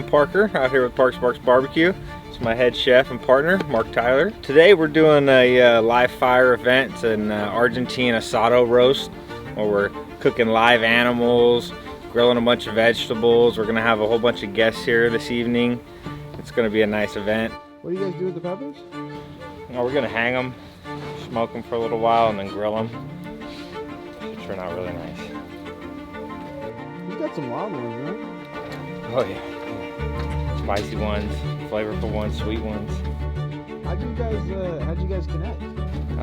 I'm Parker, out here with Parks Barbecue. It's my head chef and partner, Mark Tyler. Today we're doing a live fire event. It's an Argentine asado roast, where we're cooking live animals, grilling a bunch of vegetables. We're gonna have a whole bunch of guests here this evening. It's gonna be a nice event. What do you guys do with the peppers? Oh, we're gonna hang them, smoke them for a little while, and then grill them. Should turn out really nice. You got some wild ones, right? Oh yeah. Spicy ones, flavorful ones, sweet ones. How'd you guys connect?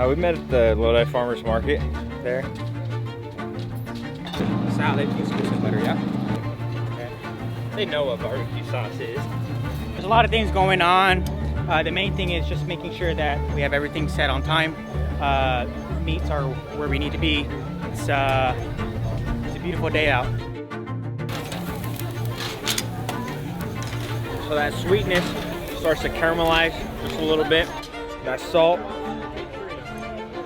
We met at the Lodi Farmers Market there. Salad, use some butter, yeah? Okay. They know what barbecue sauce is. There's a lot of things going on. The main thing is just making sure that we have everything set on time. Meats are where we need to be. It's a beautiful day out. So that sweetness starts to caramelize just a little bit. That salt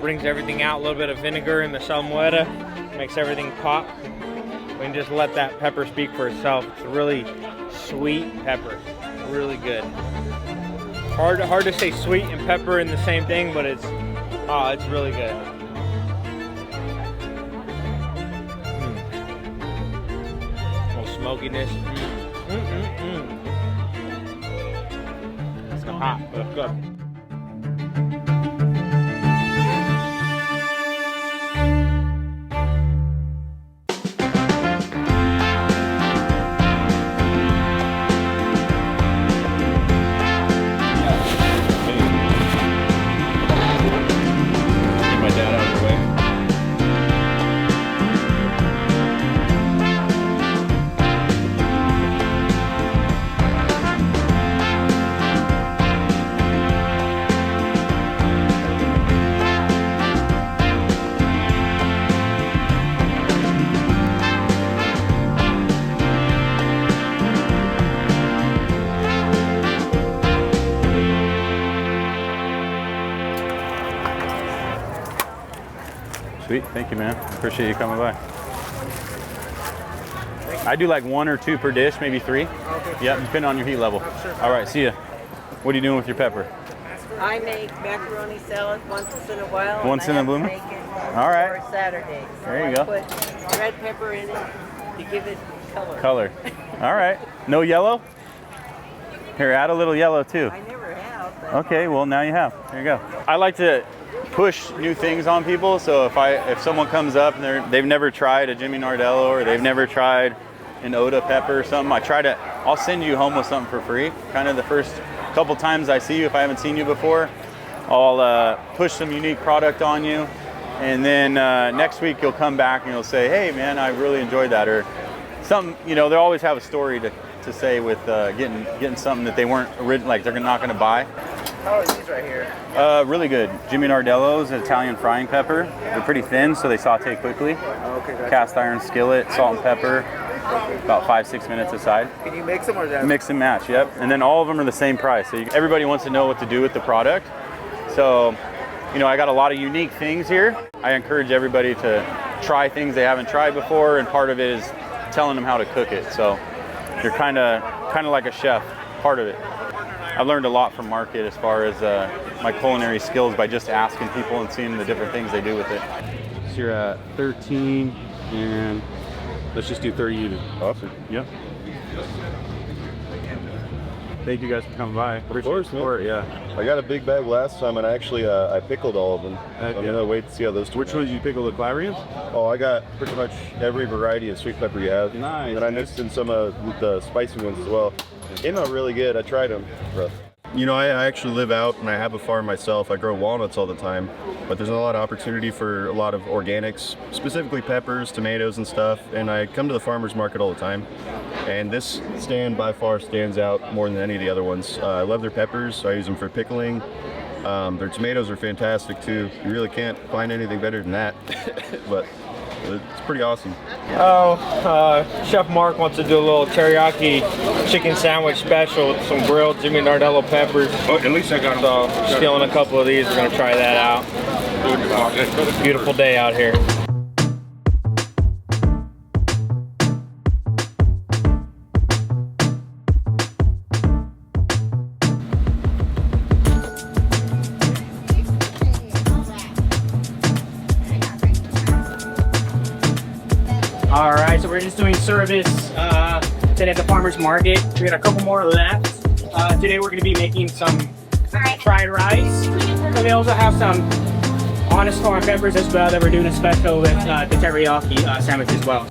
brings everything out. A little bit of vinegar in the salmuera makes everything pop. We can just let that pepper speak for itself. It's a really sweet pepper, really good. Hard to say sweet and pepper in the same thing, but it's really good. A little smokiness. It's hot, but it's good. Sweet, thank you, man. Appreciate you coming by. I do like 1 or 2 per dish, maybe 3. Okay. Yep, depending on your heat level. Sure. All right, see ya. What are you doing with your pepper? I make macaroni salad once in a while. Once in a blue moon? All right. For Saturday. So there you go. Put red pepper in it to give it color. Color. All right. No yellow? Here, add a little yellow too. I never have. But okay, well now you have. There you go. I like to push new things on people. So if someone comes up and they've never tried a Jimmy Nardello or they've never tried an Oda pepper or something, I'll send you home with something for free. Kind of the first couple times I see you, if I haven't seen you before, I'll push some unique product on you. And then next week you'll come back and you'll say, hey man, I really enjoyed that. Or something, they'll always have a story to say with getting something that they weren't like they're not gonna buy. How are these right here? Really good. Jimmy Nardello's Italian frying pepper. They're pretty thin, so they saute quickly. Okay, gotcha. Cast iron skillet, salt and pepper, about 5-6 minutes aside. Can you mix them or is that? Mix and match, yep. And then all of them are the same price. So everybody wants to know what to do with the product. So, I got a lot of unique things here. I encourage everybody to try things they haven't tried before, and part of it is telling them how to cook it. So you're kind of like a chef, part of it. I've learned a lot from Market as far as my culinary skills by just asking people and seeing the different things they do with it. So you're at 13, and let's just do 30 even. Awesome. Yep. Thank you guys for coming by. Of course, man. Yeah. I got a big bag last time, and actually I pickled all of them. I'm gonna wait to see how those turn Which out. ones you pickle, the clarions? Oh, I got pretty much every variety of sweet pepper you have. Nice. And I mixed in some of the spicy ones as well. Came out really good. I tried them. Rough. I actually live out and I have a farm myself. I grow walnuts all the time, but there's a lot of opportunity for a lot of organics, specifically peppers, tomatoes and stuff. And I come to the farmer's market all the time. And this stand by far stands out more than any of the other ones. I love their peppers. I use them for pickling. Their tomatoes are fantastic too. You really can't find anything better than that. But it's pretty awesome. Chef Mark wants to do a little teriyaki chicken sandwich special with some grilled Jimmy Nardello peppers. Oh, at least I got them. So, stealing a couple of these. We're gonna try that out. Beautiful day out here. All right, so we're just doing service today at the farmer's market. We got a couple more left. Today we're gonna be making some fried rice. And we also have some honest farm peppers as well that we're doing a special with the teriyaki sandwich as well.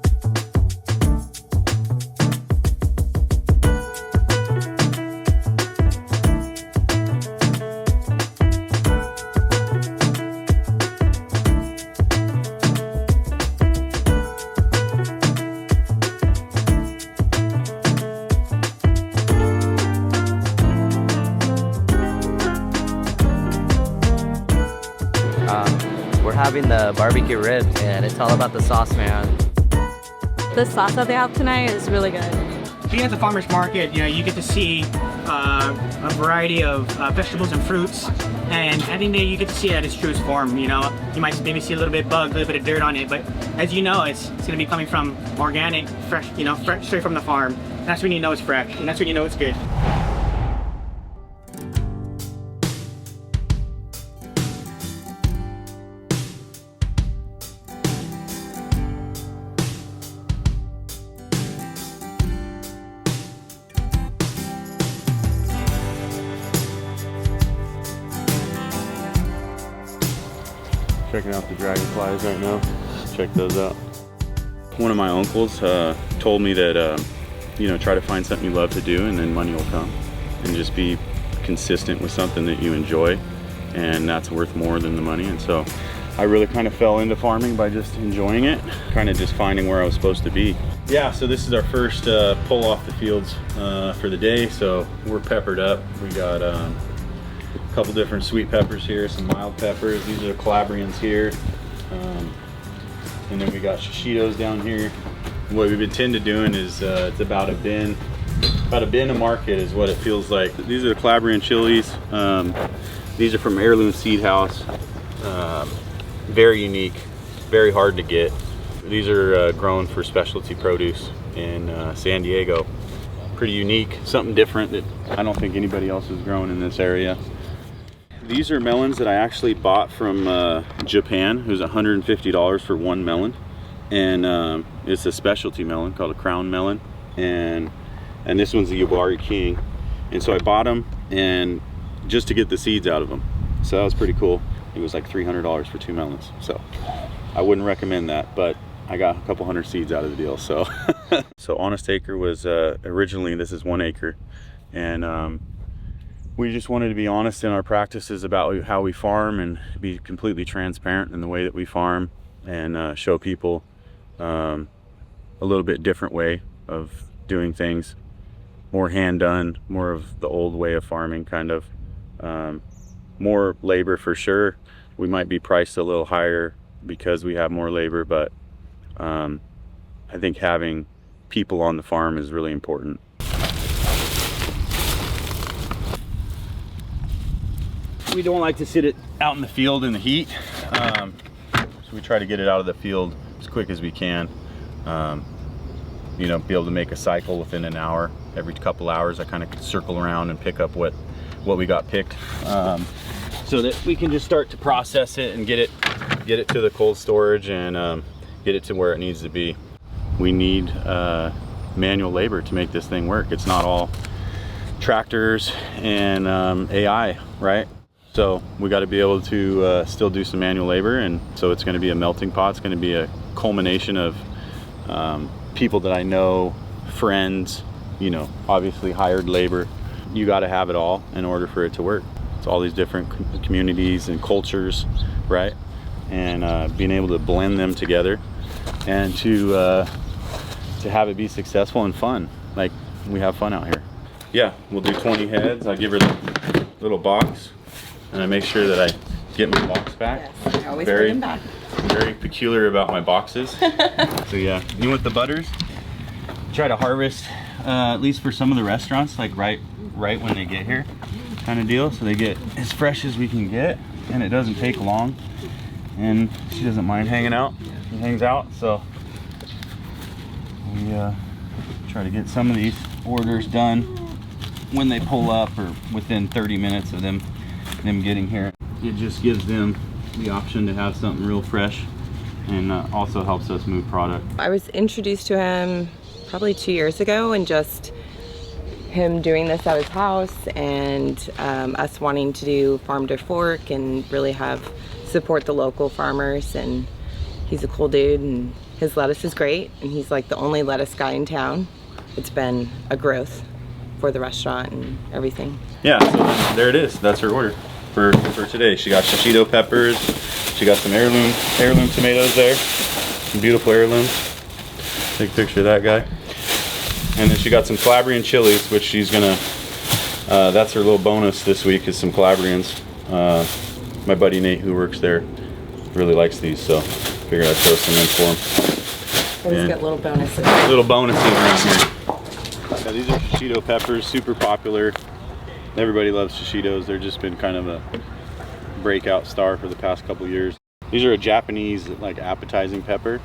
We're having the barbecue rib, and it's all about the sauce, man. The sauce that they have tonight is really good. Being at the farmer's market, you get to see a variety of vegetables and fruits, and I think that you get to see it at its truest form. You might maybe see a little bit of bug, a little bit of dirt on it, but as you know, it's going to be coming from organic, fresh, fresh straight from the farm. And that's when you know it's fresh, and that's when you know it's good. Checking out the dragonflies right now. Check those out. One of my uncles told me that, try to find something you love to do and then money will come. And just be consistent with something that you enjoy, and that's worth more than the money. And so I really kind of fell into farming by just enjoying it, kind of just finding where I was supposed to be. Yeah, so this is our first pull off the fields for the day. So we're peppered up. We got a couple different sweet peppers here, some mild peppers. These are the Calabrians here. And then we got shishitos down here. What we've intended doing is it's about a bin a market is what it feels like. These are the Calabrian chilies. These are from Heirloom Seed House. Very unique, very hard to get. These are grown for specialty produce in San Diego. Pretty unique, something different that I don't think anybody else has grown in this area. These are melons that I actually bought from Japan. It was $150 for one melon, and it's a specialty melon called a crown melon, and this one's the Yubari King. And so I bought them and just to get the seeds out of them. So that was pretty cool. It was like $300 for 2 melons. So I wouldn't recommend that, but I got a couple hundred seeds out of the deal. So so Honest Acre was originally, this is 1 acre, and we just wanted to be honest in our practices about how we farm and be completely transparent in the way that we farm, and show people a little bit different way of doing things, more hand done, more of the old way of farming, kind of more labor for sure. We might be priced a little higher because we have more labor, but I think having people on the farm is really important. We don't like to sit it out in the field in the heat, so we try to get it out of the field as quick as we can. Be able to make a cycle within an hour. Every couple hours I kind of circle around and pick up what we got picked, so that we can just start to process it and get it to the cold storage and get it to where it needs to be. We need manual labor to make this thing work. It's not all tractors and AI, right? So we got to be able to still do some manual labor, and so it's going to be a melting pot. It's going to be a culmination of people that I know, friends, obviously hired labor. You got to have it all in order for it to work. It's all these different communities and cultures, right? And being able to blend them together and to have it be successful and fun. Like, we have fun out here. Yeah, we'll do 20 heads. I give her the little box, and I make sure that I get my box back. Yes, I always put them back. Very peculiar about my boxes. So yeah, with the butters, try to harvest at least for some of the restaurants, like right when they get here, kind of deal. So they get as fresh as we can get, and it doesn't take long. And she doesn't mind hanging out. She hangs out, so we try to get some of these orders done when they pull up, or within 30 minutes of them getting here. It just gives them the option to have something real fresh and also helps us move product. I was introduced to him probably 2 years ago, and just him doing this at his house, and us wanting to do farm to fork and really support the local farmers. And he's a cool dude, and his lettuce is great, and he's like the only lettuce guy in town. It's been a growth for the restaurant and everything. Yeah, so there it is. That's her order for today. She got shishito peppers. She got some heirloom tomatoes there. Some beautiful heirlooms. Take a picture of that guy. And then she got some Calabrian chilies, which she's gonna, that's her little bonus this week, is some Calabrians. My buddy Nate, who works there, really likes these, so figured I'd throw some in for him. Always get little bonuses. Little bonuses around here. Yeah, these are shishito peppers, super popular. Everybody loves shishitos. They've just been kind of a breakout star for the past couple years. These are a Japanese, like, appetizing pepper.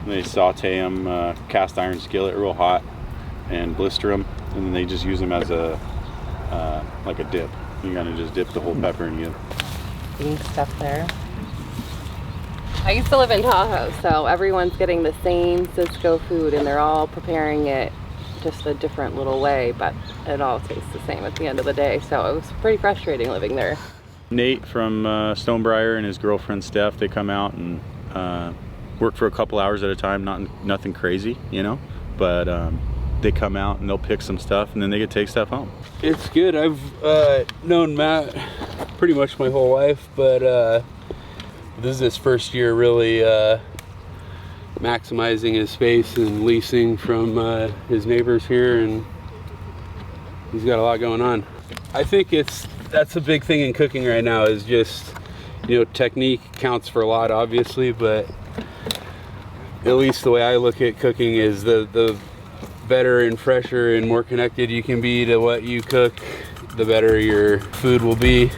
And they saute them, cast iron skillet, real hot, and blister them, and then they just use them as a like a dip. You gotta just dip the whole pepper and eat Eating stuff there. I used to live in Tahoe, so everyone's getting the same Cisco food, and they're all preparing it just a different little way, but it all tastes the same at the end of the day. So it was pretty frustrating living there. Nate from Stonebriar and his girlfriend Steph, they come out and work for a couple hours at a time. Nothing crazy, you know, but they come out and they'll pick some stuff, and then they get to take stuff home. It's good. I've known Matt pretty much my whole life, but this is his first year really maximizing his space and leasing from his neighbors here, and he's got a lot going on. I think that's a big thing in cooking right now, is just, you know, technique counts for a lot, obviously, but at least the way I look at cooking is the better and fresher and more connected you can be to what you cook, the better your food will be.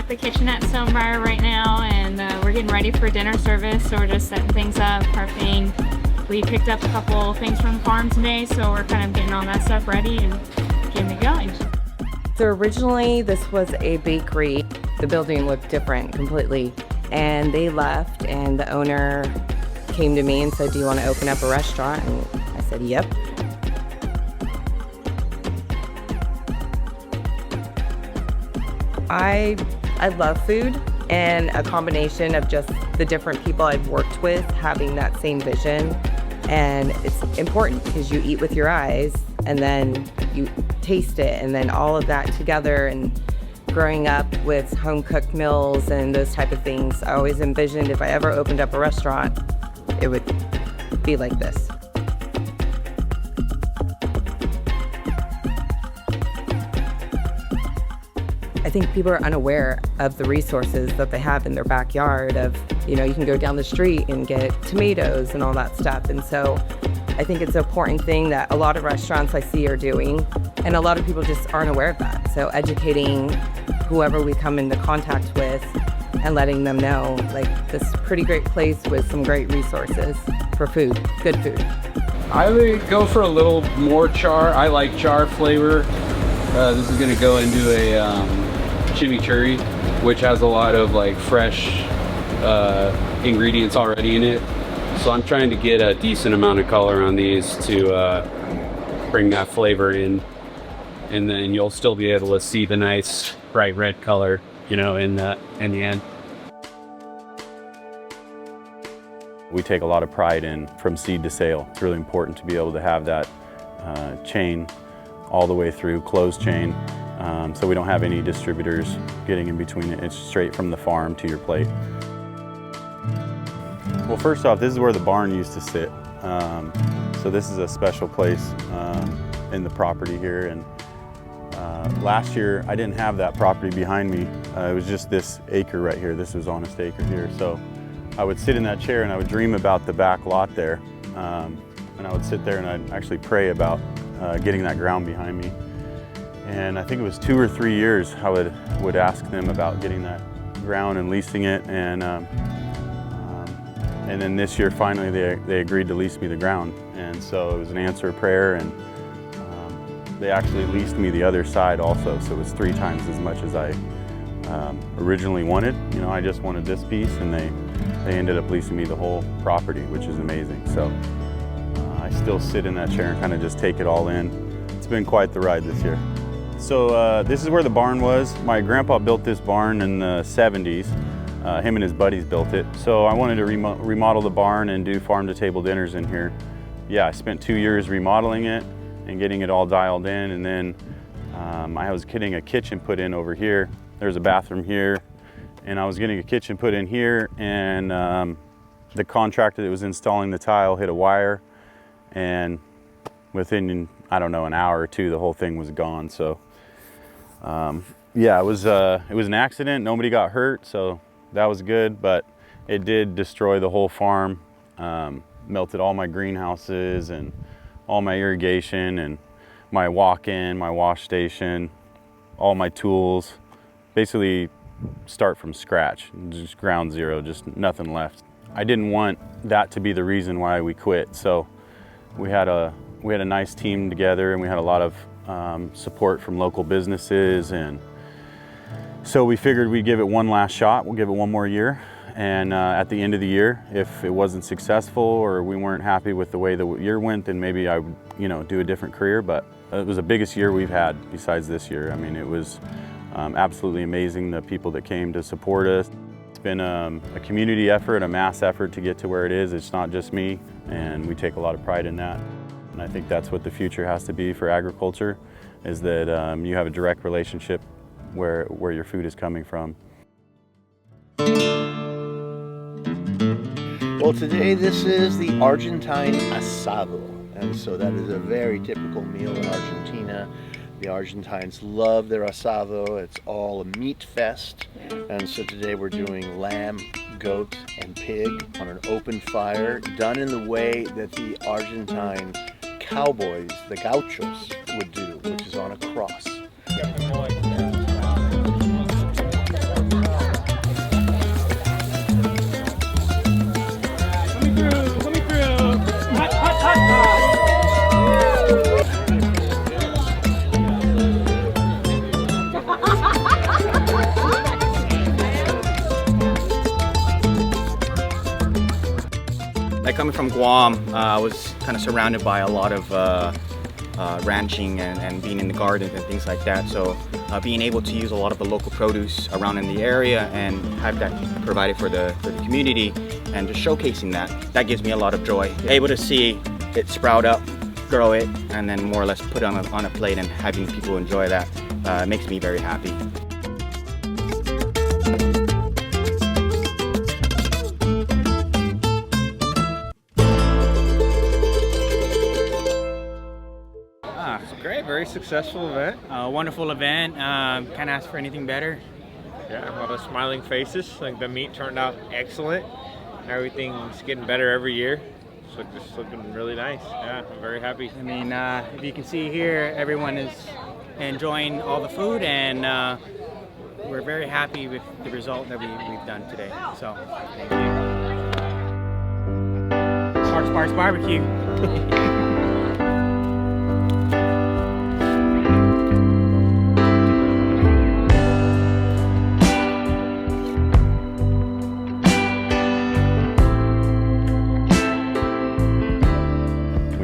The kitchen at Stonebriar right now, and we're getting ready for dinner service, so we're just setting things up, prepping. We picked up a couple things from the farm today, so we're kind of getting all that stuff ready and getting it going. So originally this was a bakery. The building looked different completely, and they left, and the owner came to me and said, "Do you want to open up a restaurant?" And I said, "Yep." I love food, and a combination of just the different people I've worked with having that same vision. And it's important because you eat with your eyes, and then you taste it, and then all of that together. And growing up with home-cooked meals and those type of things, I always envisioned if I ever opened up a restaurant, it would be like this. I think people are unaware of the resources that they have in their backyard of, you know, you can go down the street and get tomatoes and all that stuff. And so I think it's an important thing that a lot of restaurants I see are doing, and a lot of people just aren't aware of that. So educating whoever we come into contact with and letting them know, like, this pretty great place with some great resources for food, good food. I would go for a little more char. I like char flavor. This is gonna go into a chimichurri, which has a lot of like fresh ingredients already in it. So I'm trying to get a decent amount of color on these to bring that flavor in, and then you'll still be able to see the nice bright red color, you know, in the end. We take a lot of pride in from seed to sale. It's really important to be able to have that chain all the way through, closed chain, so we don't have any distributors getting in between it. It's straight from the farm to your plate. Well, first off, this is where the barn used to sit. So this is a special place in the property here. And last year, I didn't have that property behind me. It was just this acre right here. This was Honest Acre here. So I would sit in that chair and I would dream about the back lot there. And I would sit there and I'd actually pray about getting that ground behind me. And I think it was 2 or 3 years I would ask them about getting that ground and leasing it. And then this year, finally, they agreed to lease me the ground. And so it was an answer of prayer, and they actually leased me the other side also. So it was 3 times as much as I originally wanted. You know, I just wanted this piece, and they ended up leasing me the whole property, which is amazing. So I still sit in that chair and kind of just take it all in. It's been quite the ride this year. So this is where the barn was. My grandpa built this barn in the 70s. Him and his buddies built it. So I wanted to remodel the barn and do farm-to-table dinners in here. Yeah, I spent 2 years remodeling it and getting it all dialed in, and then I was getting a kitchen put in over here. There's a bathroom here, and I was getting a kitchen put in here, and the contractor that was installing the tile hit a wire, and within, I don't know, an hour or two, the whole thing was gone. So yeah, it was an accident. Nobody got hurt, so that was good, but it did destroy the whole farm. Melted all my greenhouses and all my irrigation and my walk-in, my wash station, all my tools. Basically start from scratch, just ground zero, just nothing left. I didn't want that to be the reason why we quit. So we had a nice team together, and we had a lot of support from local businesses, and so we figured we'd give it one last shot. We'll give it one more year, and at the end of the year, if it wasn't successful or we weren't happy with the way the year went, then maybe I would, you know, do a different career. But it was the biggest year we've had besides this year. I mean, it was absolutely amazing, the people that came to support us. It's been a community effort, a mass effort to get to where it is. It's not just me, and we take a lot of pride in that. And I think that's what the future has to be for agriculture, is that you have a direct relationship where your food is coming from. Well, today this is the Argentine asado, and so that is a very typical meal in Argentina. The Argentines love their asado. It's all a meat fest, and so today we're doing lamb, goat, and pig on an open fire, done in the way that the Argentine cowboys, the gauchos, would do, which is on a cross. Like coming from Guam, I was kind of surrounded by a lot of ranching and being in the gardens and things like that. So being able to use a lot of the local produce around in the area and have that provided for the community and just showcasing that gives me a lot of joy. Able to see it sprout up, grow it, and then more or less put it on a plate and having people enjoy that makes me very happy. Great, very successful event. Wonderful event. Can't ask for anything better. Yeah, a lot of smiling faces. Like the meat turned out excellent. Everything's getting better every year. So it's looking really nice. Yeah, I'm very happy. I mean, if you can see here, everyone is enjoying all the food, and we're very happy with the result that we've done today. So, thank you. Sparks Barbecue.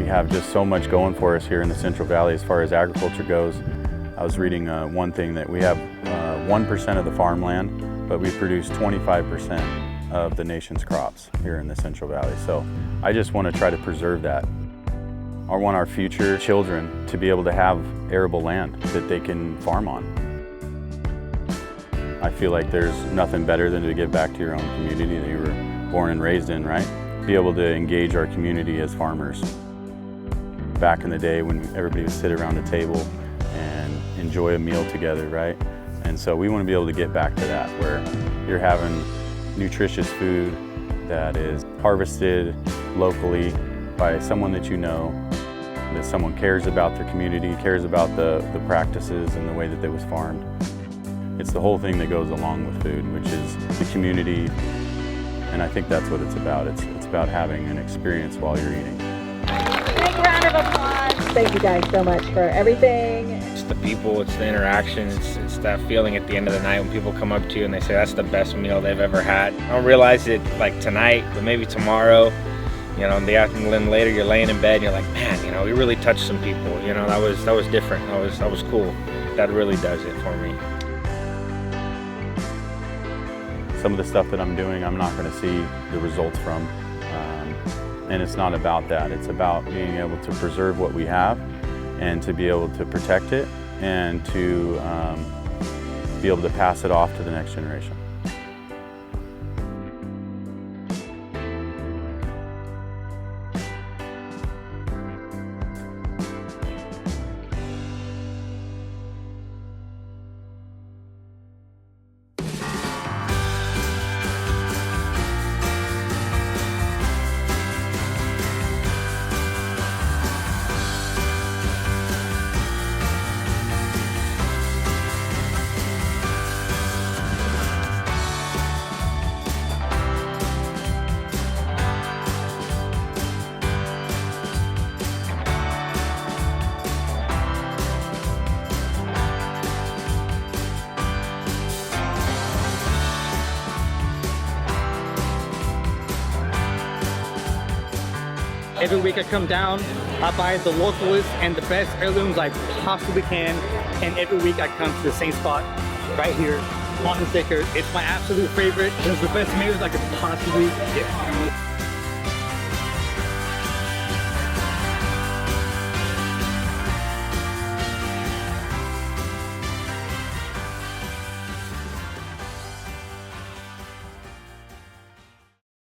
Have just so much going for us here in the Central Valley as far as agriculture goes. I was reading one thing that we have 1% of the farmland, but we produce 25% of the nation's crops here in the Central Valley. So I just want to try to preserve that. I want our future children to be able to have arable land that they can farm on. I feel like there's nothing better than to give back to your own community that you were born and raised in, right? Be able to engage our community as farmers. Back in the day when everybody would sit around a table and enjoy a meal together, right? And so we want to be able to get back to that, where you're having nutritious food that is harvested locally by someone that you know, that someone cares about their community, cares about the practices and the way that it was farmed. It's the whole thing that goes along with food, which is the community, and I think that's what it's about. It's about having an experience while you're eating. Big round of applause. Thank you guys so much for everything. It's the people, it's the interaction, it's that feeling at the end of the night when people come up to you and they say that's the best meal they've ever had. I don't realize it like tonight, but maybe tomorrow, you know, in the afternoon later, you're laying in bed and you're like, man, you know, we really touched some people. You know, that was different. That was cool. That really does it for me. Some of the stuff that I'm doing, I'm not going to see the results from. And it's not about that. It's about being able to preserve what we have and to be able to protect it and to be able to pass it off to the next generation. Every week I come down, I buy the localest and the best heirlooms I possibly can, and every week I come to the same spot right here on the Sticker. It's my absolute favorite. It's the best meals I could possibly get.